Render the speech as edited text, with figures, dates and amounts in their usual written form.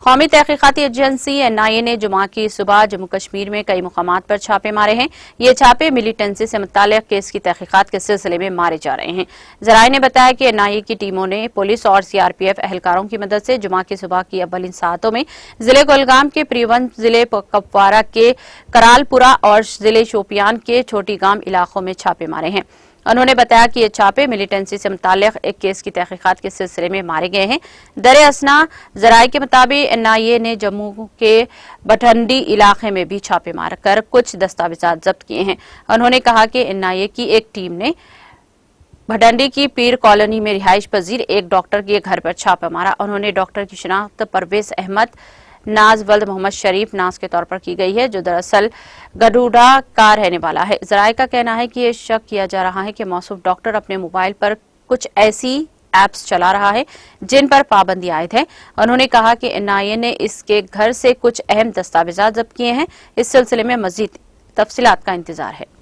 قومی تحقیقاتی agency NIA نے جمعہ کی صبح جموں کشمیر میں کئی مقامات پر چھاپے مارے ہیں۔ یہ چھاپے ملیٹنسی سے متعلق کیس کی تحقیقات کے سلسلے میں مارے جا رہے ہیں۔ ذرائع نے بتایا کہ NIA کی ٹیموں نے پولیس اور CRPF اہلکاروں کی مدد سے جمعہ کی صبح کی اولین ساعتوں میں ضلع کولگام کے پریون، ضلع کپوارہ کے کرال پورہ اور ضلع شوپیان کے چھوٹی گام علاقوں میں چھاپے مارے ہیں۔ انہوں نے بتایا کہ یہ چھاپے ملیٹنسی سے متعلق ایک کیس کی تحقیقات کے سلسلے میں مارے گئے ہیں۔ در اثنا ذرائع کے مطابق NIA نے جموں کے بٹھنڈی علاقے میں بھی چھاپے مار کر کچھ دستاویزات ضبط کیے ہیں۔ انہوں نے کہا کہ NIA کی ایک ٹیم نے بھٹنڈی کی پیر کالونی میں رہائش پذیر ایک ڈاکٹر کے گھر پر چھاپا مارا۔ انہوں نے ڈاکٹر کی شناخت پرویز احمد ناز ولد محمد شریف ناز کے طور پر کی گئی ہے، جو دراصل گڈوڈا کا رہنے والا ہے۔ ذرائع کا کہنا ہے کہ یہ شک کیا جا رہا ہے کہ موصوف ڈاکٹر اپنے موبائل پر کچھ ایسی ایپس چلا رہا ہے جن پر پابندی عائد ہے۔ انہوں نے کہا کہ NIA نے اس کے گھر سے کچھ اہم دستاویزات ضبط کیے ہیں۔ اس سلسلے میں مزید تفصیلات کا انتظار ہے۔